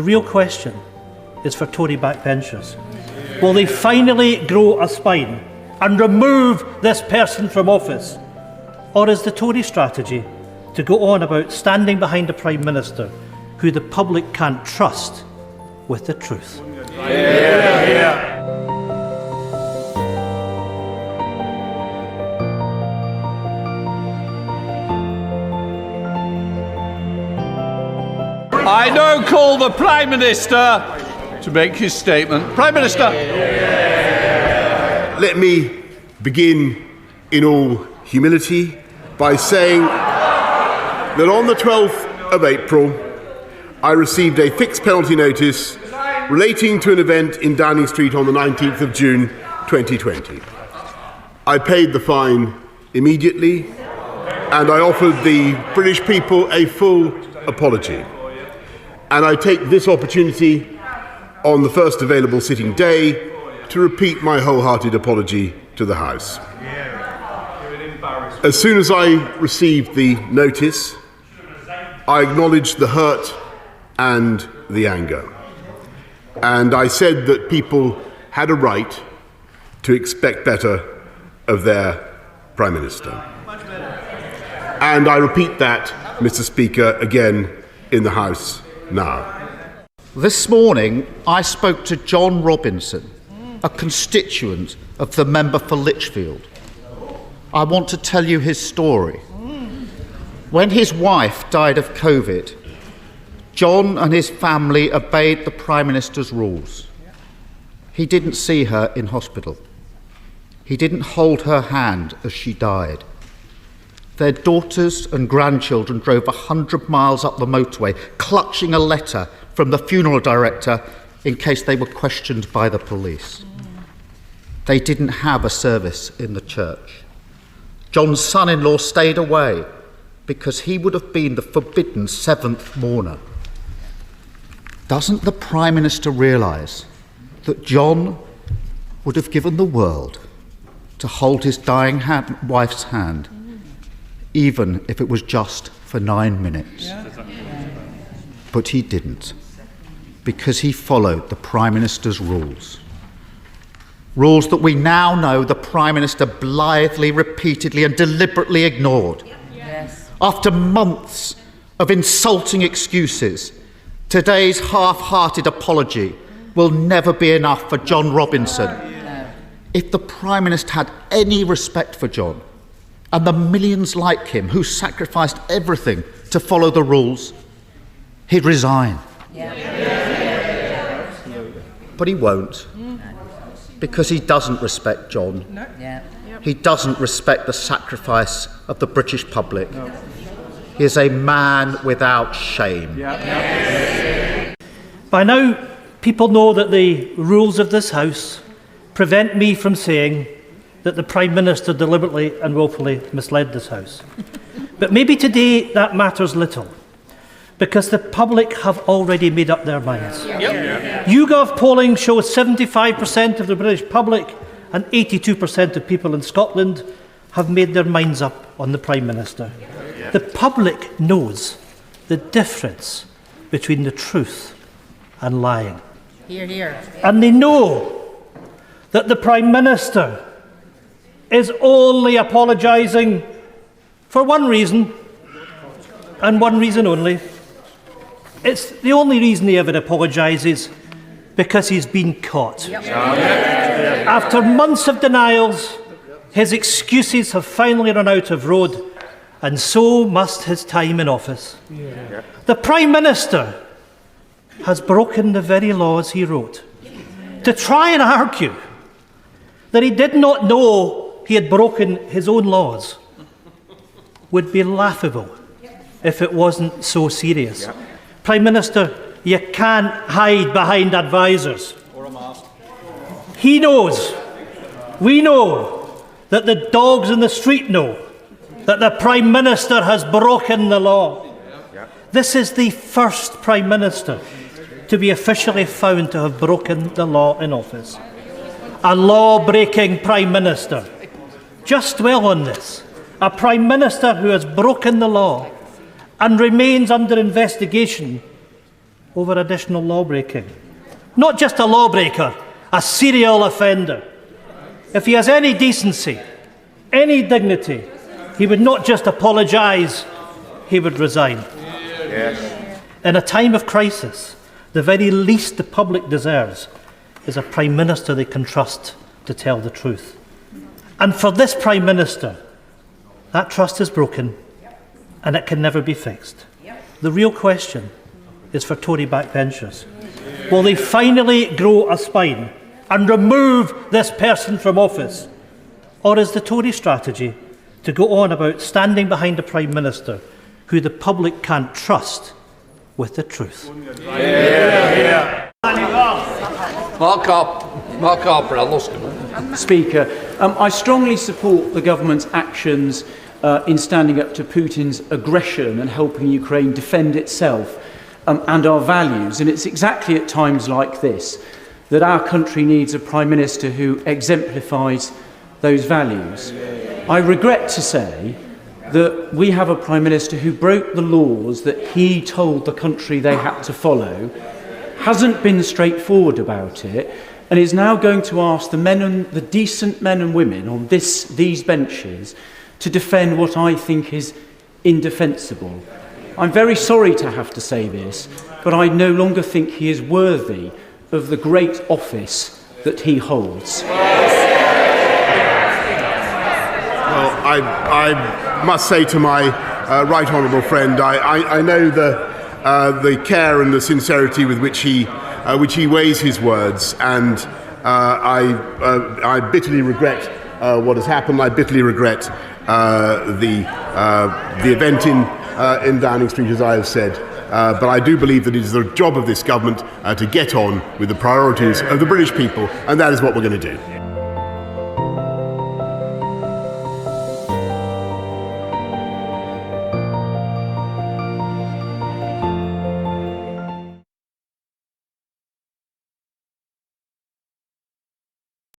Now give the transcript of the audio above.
The real question is for Tory backbenchers. Will they finally grow a spine and remove this person from office? Or is the Tory strategy to go on about standing behind a Prime Minister who the public can't trust with the truth? I now call the Prime Minister to make his statement. Prime Minister. Let me begin in all humility by saying that on the 12th of April, I received a fixed penalty notice relating to an event in Downing Street on the 19th of June 2020. I paid the fine immediately and I offered the British people a full apology. And I take this opportunity on the first available sitting day to repeat my wholehearted apology to the House. As soon as I received the notice, I acknowledged the hurt and the anger. And I said that people had a right to expect better of their Prime Minister. And I repeat that, Mr. Speaker, again in the House now. This morning, I spoke to John Robinson, a constituent of the member for Lichfield. I want to tell you his story. When his wife died of COVID, John and his family obeyed the Prime Minister's rules. He didn't see her in hospital. He didn't hold her hand as she died. Their daughters and grandchildren drove 100 miles up the motorway, clutching a letter from the funeral director in case they were questioned by the police. They didn't have a service in the church. John's son-in-law stayed away because he would have been the forbidden seventh mourner. Doesn't the Prime Minister realise that John would have given the world to hold his dying wife's hand, even if it was just for 9 minutes? But he didn't, because he followed the Prime Minister's rules. Rules that we now know the Prime Minister blithely, repeatedly and deliberately ignored. After months of insulting excuses, today's half-hearted apology will never be enough for John Robinson. If the Prime Minister had any respect for John and the millions like him who sacrificed everything to follow the rules, he'd resign. But he won't, because he doesn't respect John. He doesn't respect the sacrifice of the British public. He is a man without shame. By now, people know that the rules of this House prevent me from saying that the Prime Minister deliberately and willfully misled this House. But maybe today that matters little, because the public have already made up their minds. YouGov polling shows 75% of the British public and 82% of people in Scotland have made their minds up on the Prime Minister. The public knows the difference between the truth and lying. Hear, hear. And they know that the Prime Minister is only apologising for one reason, and one reason only. It's the only reason he ever apologises, because he's been caught. After months of denials, his excuses have finally run out of road, and so must his time in office. The Prime Minister has broken the very laws he wrote. To try and argue that he did not know he had broken his own laws would be laughable if it wasn't so serious. Prime Minister, you can't hide behind advisers. He knows, we know, that the dogs in the street know that the Prime Minister has broken the law. This is the first Prime Minister to be officially found to have broken the law in office. A law-breaking Prime Minister. Just dwell on this. A Prime Minister who has broken the law and remains under investigation over additional law-breaking. Not just a lawbreaker, a serial offender. If he has any decency, any dignity, he would not just apologise, he would resign. Yes. In a time of crisis, the very least the public deserves is a Prime Minister they can trust to tell the truth. And for this Prime Minister, that trust is broken and it can never be fixed. The real question is for Tory backbenchers. Will they finally grow a spine and remove this person from office? Or is the Tory strategy to go on about standing behind a Prime Minister who the public can't trust with the truth? Mark Harper, I lost him. Speaker, I strongly support the government's actions in standing up to Putin's aggression and helping Ukraine defend itself and our values. And it's exactly at times like this that our country needs a Prime Minister who exemplifies those values. I regret to say that we have a Prime Minister who broke the laws that he told the country they had to follow, hasn't been straightforward about it, and is now going to ask the decent men and women on these benches to defend what I think is indefensible. I'm very sorry to have to say this, but I no longer think he is worthy of the great office that he holds. Well, I must say to my right honourable friend, I know the care and the sincerity with which he weighs his words, and I bitterly regret what has happened. I bitterly regret the event in Downing Street, as I have said. But I do believe that it is the job of this government to get on with the priorities of the British people, and that is what we're going to do.